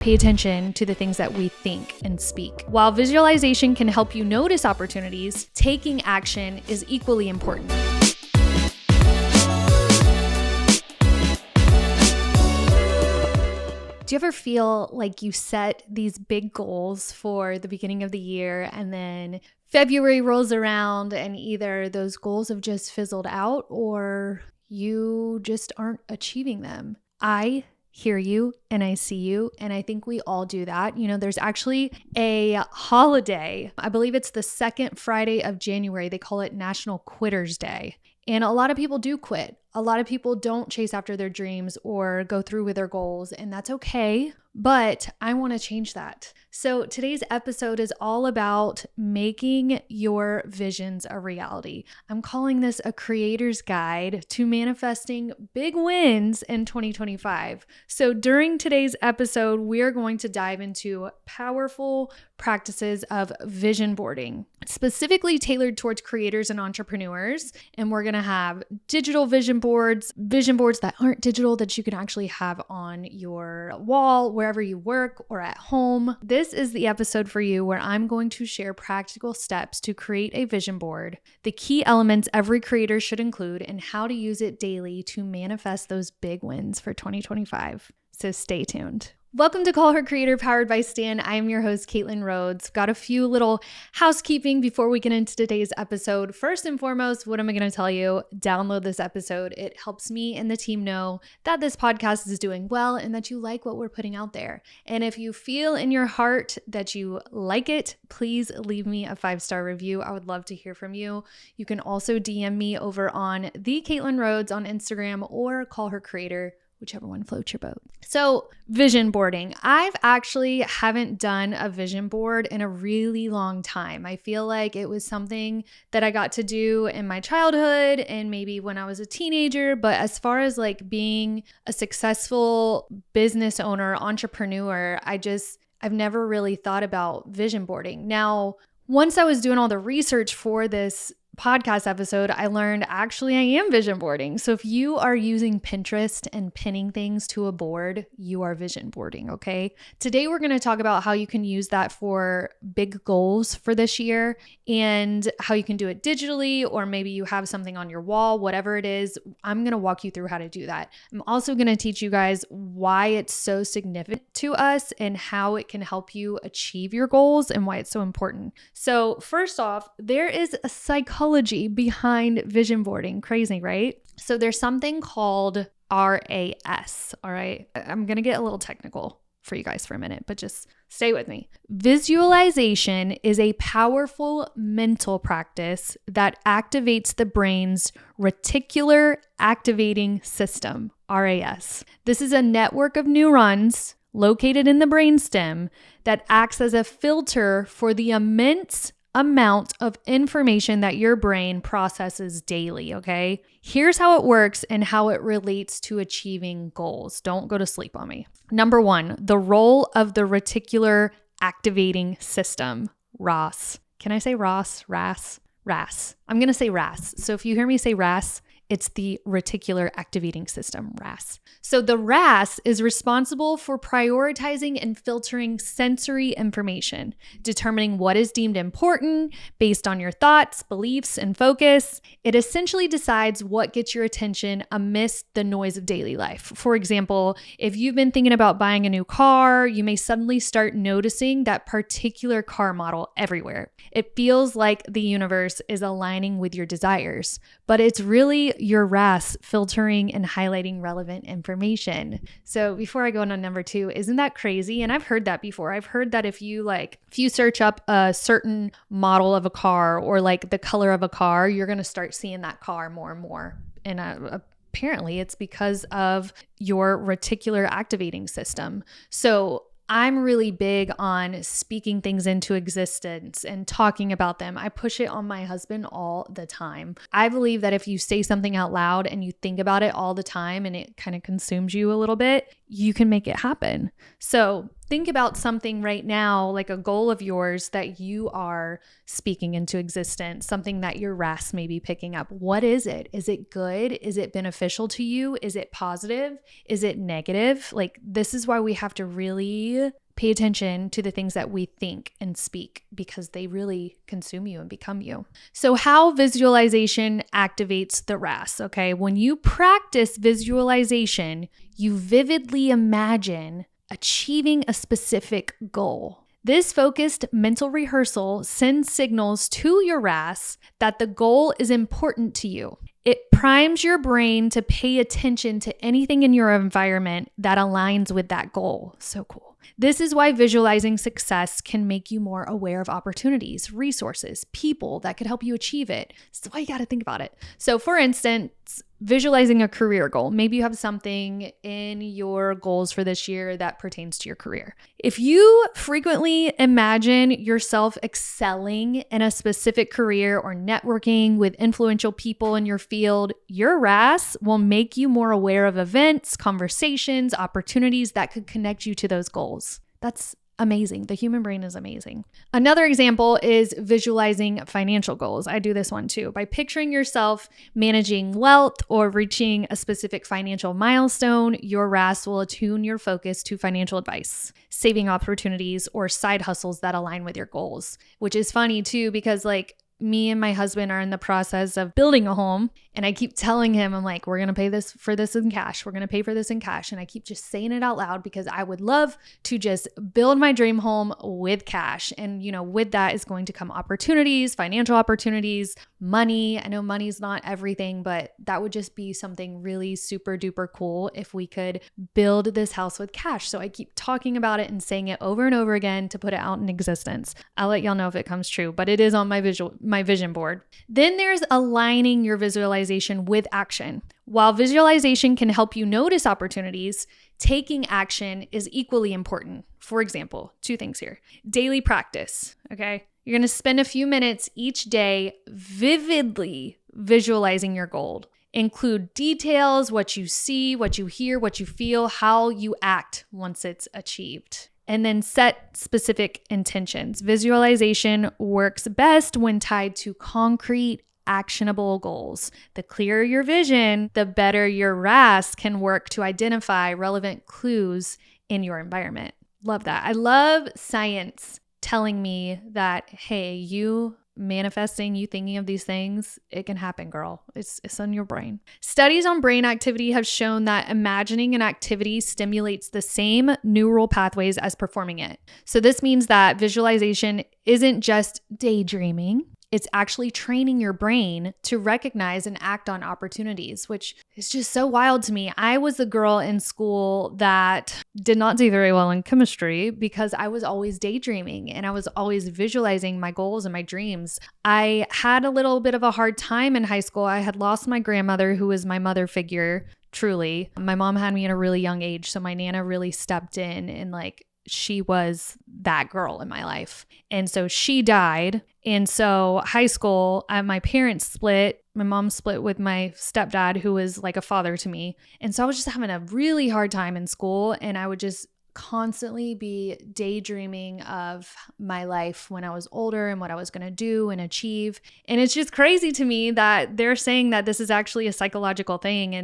Pay attention to the things that we think and speak. While visualization can help you notice opportunities, taking action is equally important. Do you ever feel like you set these big goals for the beginning of the year and then February rolls around and either those goals have just fizzled out or you just aren't achieving them? I hear you and I see you, and I think we all do that. You know, there's actually a holiday. I believe it's the second Friday of January. They call it National Quitters Day. And a lot of people do quit. A lot of people don't chase after their dreams or go through with their goals, and that's okay. But I want to change that. So today's episode is all about making your visions a reality. I'm calling this a creator's guide to manifesting big wins in 2025. So during today's episode, we are going to dive into powerful practices of vision boarding, specifically tailored towards creators and entrepreneurs. And we're going to have digital vision boards that aren't digital that you can actually have on your wall, wherever you work or at home. This is the episode for you where I'm going to share practical steps to create a vision board, the key elements every creator should include, and how to use it daily to manifest those big wins for 2025. So stay tuned. Welcome to Call Her Creator, powered by Stan. I'm your host, Caitlin Rhodes. Got a few little housekeeping before we get into today's episode. First and foremost, what am I going to tell you? Download this episode. It helps me and the team know that this podcast is doing well and that you like what we're putting out there. And if you feel in your heart that you like it, please leave me a 5-star review. I would love to hear from you. You can also DM me over on the Caitlin Rhodes on Instagram or Call Her Creator, whichever one floats your boat. So vision boarding. I've actually haven't done a vision board in a really long time. I feel like it was something that I got to do in my childhood and maybe when I was a teenager. But as far as like being a successful business owner, entrepreneur, I've never really thought about vision boarding. Now, once I was doing all the research for this podcast episode, I learned actually I am vision boarding. So if you are using Pinterest and pinning things to a board, you are vision boarding, okay? Today we're going to talk about how you can use that for big goals for this year and how you can do it digitally, or maybe you have something on your wall, whatever it is. I'm going to walk you through how to do that. I'm also going to teach you guys why it's so significant to us and how it can help you achieve your goals and why it's so important. So first off, there is a psychology behind vision boarding. Crazy, right? So there's something called RAS. All right. I'm going to get a little technical for you guys for a minute, but just stay with me. Visualization is a powerful mental practice that activates the brain's Reticular Activating System, RAS. This is a network of neurons located in the brainstem that acts as a filter for the immense amount of information that your brain processes daily, okay? Here's how it works and how it relates to achieving goals. Don't go to sleep on me. Number 1, the role of the Reticular Activating System, RAS. Can I say RAS? RAS? RAS. I'm going to say RAS. So if you hear me say RAS, it's the Reticular Activating System, RAS. So the RAS is responsible for prioritizing and filtering sensory information, determining what is deemed important based on your thoughts, beliefs, and focus. It essentially decides what gets your attention amidst the noise of daily life. For example, if you've been thinking about buying a new car, you may suddenly start noticing that particular car model everywhere. It feels like the universe is aligning with your desires, but it's really your RAS filtering and highlighting relevant information. So before I go on number 2, isn't that crazy? And I've heard that before. I've heard that if you search up a certain model of a car or like the color of a car, you're going to start seeing that car more and more. And apparently it's because of your reticular activating system. So I'm really big on speaking things into existence and talking about them. I push it on my husband all the time. I believe that if you say something out loud and you think about it all the time and it kind of consumes you a little bit, you can make it happen. So think about something right now, like a goal of yours that you are speaking into existence, something that your RAS may be picking up. What is it? Is it good? Is it beneficial to you? Is it positive? Is it negative? Like, this is why we have to really pay attention to the things that we think and speak, because they really consume you and become you. So how visualization activates the RAS, okay? When you practice visualization, you vividly imagine achieving a specific goal. This focused mental rehearsal sends signals to your RAS that the goal is important to you. It primes your brain to pay attention to anything in your environment that aligns with that goal. So cool. This is why visualizing success can make you more aware of opportunities, resources, people that could help you achieve it. That's why you got to think about it. So for instance, visualizing a career goal. Maybe you have something in your goals for this year that pertains to your career. If you frequently imagine yourself excelling in a specific career or networking with influential people in your field, your RAS will make you more aware of events, conversations, opportunities that could connect you to those goals. That's amazing. The human brain is amazing. Another example is visualizing financial goals. I do this one too. By picturing yourself managing wealth or reaching a specific financial milestone, your RAS will attune your focus to financial advice, saving opportunities, or side hustles that align with your goals, which is funny too, because like me and my husband are in the process of building a home, and I keep telling him, I'm like, we're going to pay this for this in cash. We're going to pay for this in cash. And I keep just saying it out loud because I would love to just build my dream home with cash. And, you know, with that is going to come opportunities, financial opportunities, money. I know money's not everything, but that would just be something really super duper cool if we could build this house with cash. So I keep talking about it and saying it over and over again to put it out in existence. I'll let y'all know if it comes true, but it is on my vision board. Then there's aligning your visualization with action. While visualization can help you notice opportunities, taking action is equally important. For example, 2 things here. Daily practice, okay? You're going to spend a few minutes each day vividly visualizing your goal. Include details, what you see, what you hear, what you feel, how you act once it's achieved. And then set specific intentions. Visualization works best when tied to concrete, actionable goals. The clearer your vision, the better your RAS can work to identify relevant clues in your environment. Love that. I love science telling me that, hey, you manifesting, you thinking of these things, it can happen, girl. It's in your brain. Studies on brain activity have shown that imagining an activity stimulates the same neural pathways as performing it. So this means that visualization isn't just daydreaming. It's actually training your brain to recognize and act on opportunities, which is just so wild to me. I was the girl in school that did not do very well in chemistry because I was always daydreaming and I was always visualizing my goals and my dreams. I had a little bit of a hard time in high school. I had lost my grandmother, who was my mother figure, truly. My mom had me at a really young age, so my Nana really stepped in and she was that girl in my life. And so she died. And so high school, my parents split. My mom split with my stepdad, who was like a father to me. And so I was just having a really hard time in school. And I would just constantly be daydreaming of my life when I was older and what I was going to do and achieve. And it's just crazy to me that they're saying that this is actually a psychological thing.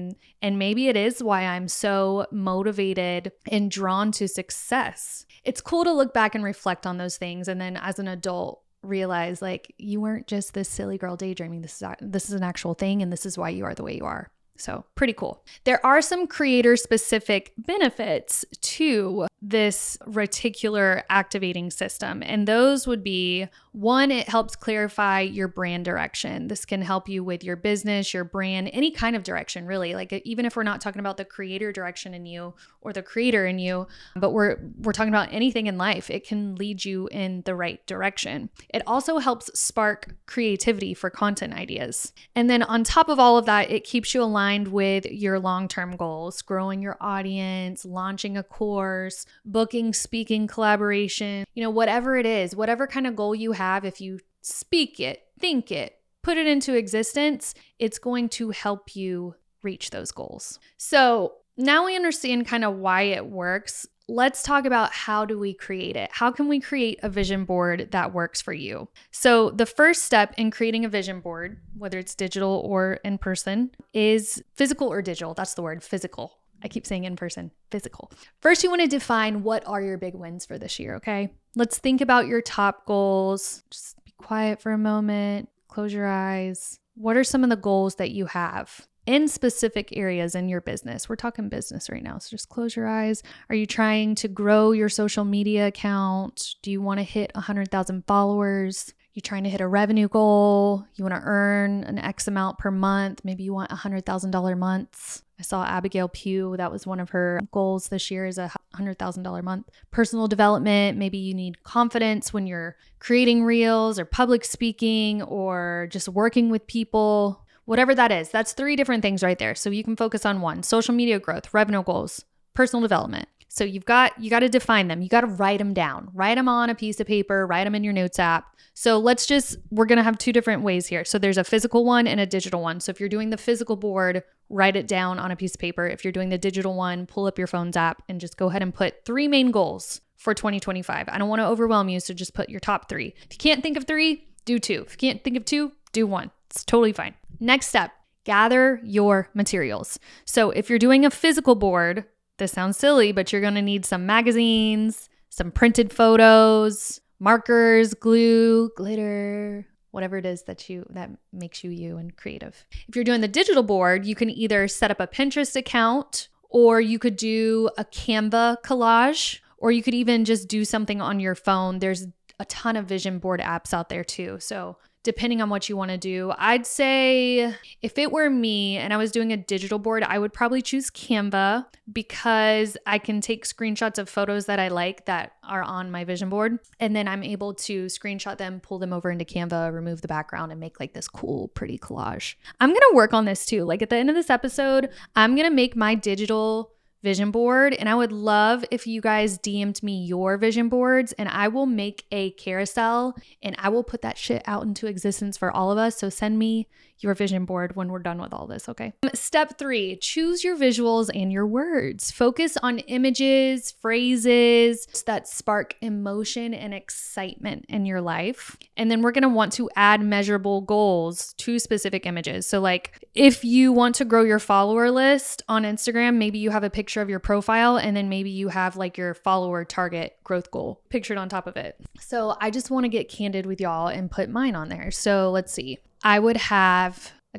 And maybe it is why I'm so motivated and drawn to success. It's cool to look back and reflect on those things. And then as an adult, realize you weren't just this silly girl daydreaming. This is an actual thing. And this is why you are the way you are. So pretty cool. There are some creator specific benefits to this reticular activating system. And those would be, 1, it helps clarify your brand direction. This can help you with your business, your brand, any kind of direction, really. Even if we're not talking about the creator direction in you or the creator in you, but we're talking about anything in life, it can lead you in the right direction. It also helps spark creativity for content ideas. And then on top of all of that, it keeps you aligned with your long-term goals, growing your audience, launching a course, booking, speaking, collaboration, whatever it is, whatever kind of goal you have, if you speak it, think it, put it into existence, it's going to help you reach those goals. So now we understand kind of why it works. Let's talk about how do we create it? How can we create a vision board that works for you? So the first step in creating a vision board, whether it's digital or in person, is physical or digital. That's the word, physical. I keep saying in person, physical. First, you want to define what are your big wins for this year, okay? Let's think about your top goals. Just be quiet for a moment. Close your eyes. What are some of the goals that you have in specific areas in your business? We're talking business right now, so just close your eyes. Are you trying to grow your social media account? Do you want to hit 100,000 followers? You trying to hit a revenue goal? You want to earn an X amount per month? Maybe you want $100,000 months. I saw Abigail Pugh. That was one of her goals this year, is a $100,000 month. Personal development. Maybe you need confidence when you're creating reels or public speaking or just working with people. Whatever that is, that's 3 different things right there. So you can focus on one: social media growth, revenue goals, personal development. So you got to define them. You got to write them down. Write them on a piece of paper, write them in your notes app. So we're going to have 2 different ways here. So there's a physical one and a digital one. So if you're doing the physical board, write it down on a piece of paper. If you're doing the digital one, pull up your phone's app and just go ahead and put 3 main goals for 2025. I don't want to overwhelm you, so just put your top 3. If you can't think of 3, do 2. If you can't think of 2, do 1. It's totally fine. Next step, gather your materials. So if you're doing a physical board, this sounds silly, but you're going to need some magazines, some printed photos, markers, glue, glitter, whatever it is that makes you and creative. If you're doing the digital board, you can either set up a Pinterest account, or you could do a Canva collage, or you could even just do something on your phone. There's a ton of vision board apps out there too. So depending on what you want to do, I'd say if it were me and I was doing a digital board, I would probably choose Canva, because I can take screenshots of photos that I like that are on my vision board, and then I'm able to screenshot them, pull them over into Canva, remove the background, and make like this cool, pretty collage. I'm going to work on this too. Like at the end of this episode, I'm going to make my digital vision board, and I would love if you guys DM'd me your vision boards, and I will make a carousel and I will put that shit out into existence for all of us. So send me your vision board when we're done with all this, okay? Step 3, choose your visuals and your words. Focus on images, phrases that spark emotion and excitement in your life. And then we're going to want to add measurable goals to specific images. So like if you want to grow your follower list on Instagram, maybe you have a picture of your profile, and then maybe you have like your follower target growth goal pictured on top of it. So I just want to get candid with y'all and put mine on there. So let's see. I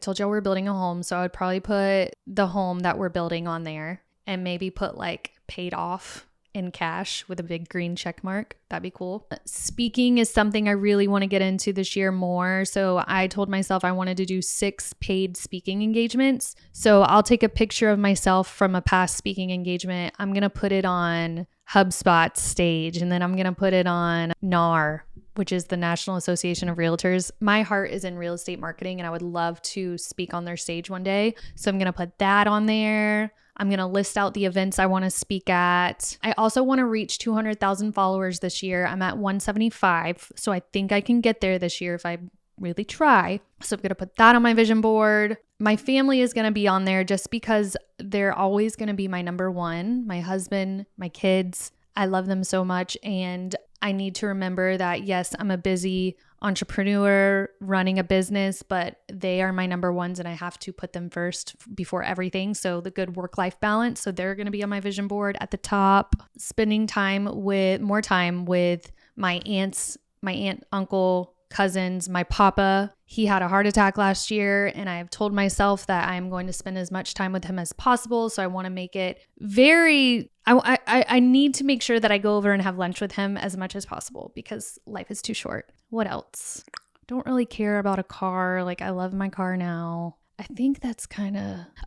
told y'all we're building a home, so I would probably put the home that we're building on there, and maybe put like paid off in cash with a big green check mark. That'd be cool. Speaking is something I really want to get into this year more. So I told myself I wanted to do 6 paid speaking engagements. So I'll take a picture of myself from a past speaking engagement. I'm going to put it on HubSpot's stage, and then I'm going to put it on NAR, which is the National Association of Realtors. My heart is in real estate marketing, and I would love to speak on their stage one day. So I'm going to put that on there. I'm going to list out the events I want to speak at. I also want to reach 200,000 followers this year. I'm at 175, so I think I can get there this year if I really try. So I'm going to put that on my vision board. My family is going to be on there just because they're always going to be my number one. My husband, my kids, I love them so much. And I need to remember that, yes, I'm a busy entrepreneur running a business, but they are my number ones, and I have to put them first before everything. So the good work-life balance. So they're going to be on my vision board at the top. Spending more time with my aunts, my aunt, uncle, cousins, my papa. He had a heart attack last year, and I have told myself that I'm going to spend as much time with him as possible. So I want to make it I need to make sure that I go over and have lunch with him as much as possible, because life is too short. What else? Don't really care about a car. Like, I love my car now. I think that's kind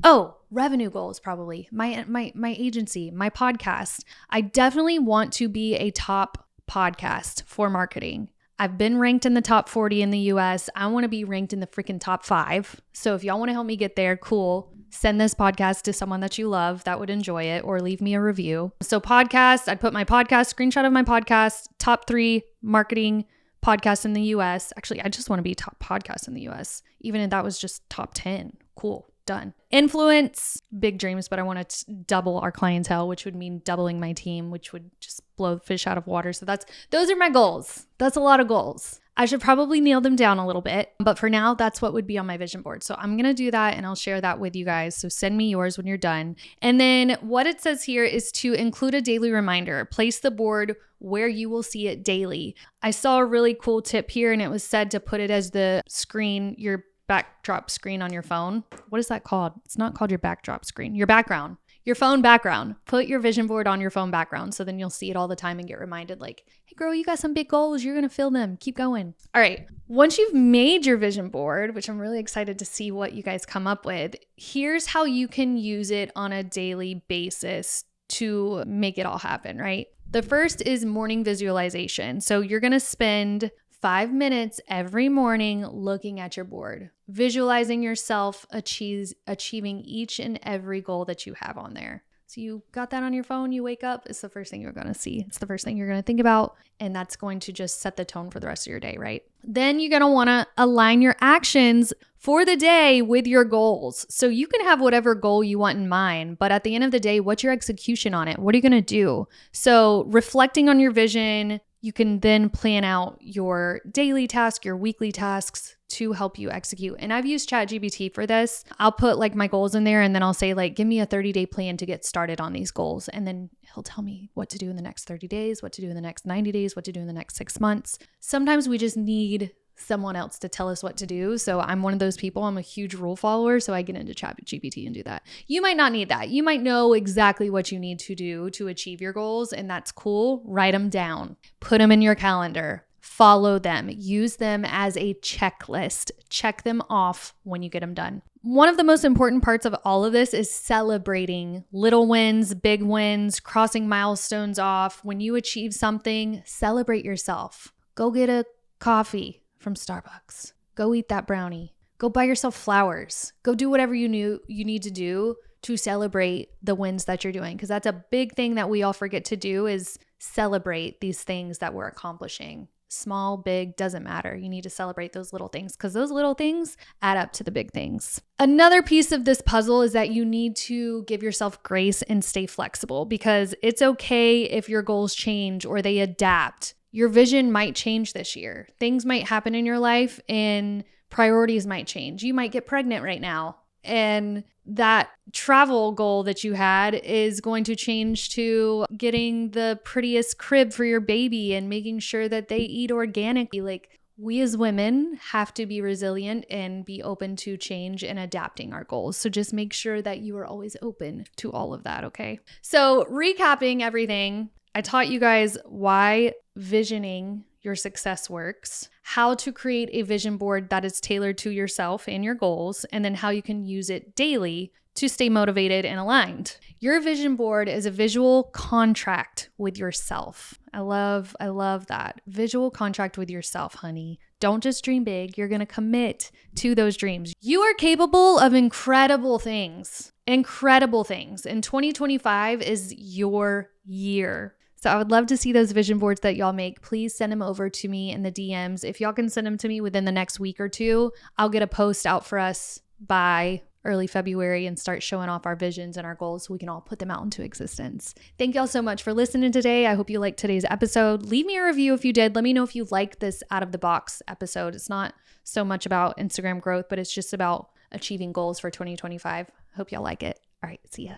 of, revenue goals probably. My agency, my podcast. I definitely want to be a top podcast for marketing. I've been ranked in the top 40 in the US. I want to be ranked in the freaking top 5. So if y'all want to help me get there, cool. Send this podcast to someone that you love that would enjoy it, or leave me a review. So podcast, I'd put my podcast, screenshot of my podcast, top 3 marketing podcasts in the US. Actually, I just want to be top podcast in the US. Even if that was just top 10. Cool. done. Influence, big dreams, but I want to double our clientele, which would mean doubling my team, which would just blow the fish out of water. So those are my goals. That's a lot of goals. I should probably nail them down a little bit, but for now, that's what would be on my vision board. So I'm going to do that and I'll share that with you guys. So send me yours when you're done. And then what it says here is to include a daily reminder. Place the board where you will see it daily. I saw a really cool tip here and it was said to put it as the screen, your backdrop screen on your phone. What is that called? It's not called your backdrop screen, your background. Your phone background. Put your vision board on your phone background so then you'll see it all the time and get reminded like, hey girl, you got some big goals. You're going to fill them. Keep going. All right. Once you've made your vision board, which I'm really excited to see what you guys come up with, here's how you can use it on a daily basis to make it all happen, right? The first is morning visualization. So you're going to spend 5 minutes every morning looking at your board, visualizing yourself achieving each and every goal that you have on there. So you got that on your phone, you wake up, it's the first thing you're going to see. It's the first thing you're going to think about, and that's going to just set the tone for the rest of your day, right? Then you're going to want to align your actions for the day with your goals. So you can have whatever goal you want in mind, but at the end of the day, what's your execution on it? What are you going to do? So reflecting on your vision, you can then plan out your daily task, your weekly tasks to help you execute. And I've used ChatGPT for this. I'll put like my goals in there and then I'll say like, give me a 30-day plan to get started on these goals. And then he'll tell me what to do in the next 30 days, what to do in the next 90 days, what to do in the next 6 months. Sometimes we just need someone else to tell us what to do. So I'm one of those people. I'm a huge rule follower. So I get into ChatGPT and do that. You might not need that. You might know exactly what you need to do to achieve your goals. And that's cool. Write them down, put them in your calendar, follow them, use them as a checklist, check them off when you get them done. One of the most important parts of all of this is celebrating little wins, big wins, crossing milestones off. When you achieve something, celebrate yourself. Go get a coffee from Starbucks. Go eat that brownie. Go buy yourself flowers. Go do whatever you need to do to celebrate the wins that you're doing. Because that's a big thing that we all forget to do is celebrate these things that we're accomplishing. Small, big, doesn't matter. You need to celebrate those little things because those little things add up to the big things. Another piece of this puzzle is that you need to give yourself grace and stay flexible because it's okay if your goals change or they adapt. Your vision might change this year. Things might happen in your life and priorities might change. You might get pregnant right now. And that travel goal that you had is going to change to getting the prettiest crib for your baby and making sure that they eat organically. Like we as women have to be resilient and be open to change and adapting our goals. So just make sure that you are always open to all of that, okay? So recapping everything, I taught you guys why visioning your success works, how to create a vision board that is tailored to yourself and your goals, and then how you can use it daily to stay motivated and aligned. Your vision board is a visual contract with yourself. I love that. Visual contract with yourself, honey. Don't just dream big. You're going to commit to those dreams. You are capable of incredible things. Incredible things. And 2025 is your year. So I would love to see those vision boards that y'all make. Please send them over to me in the DMs. If y'all can send them to me within the next week or two, I'll get a post out for us by early February and start showing off our visions and our goals so we can all put them out into existence. Thank y'all so much for listening today. I hope you liked today's episode. Leave me a review if you did. Let me know if you liked this out of the box episode. It's not so much about Instagram growth, but it's just about achieving goals for 2025. Hope y'all like it. All right, see ya.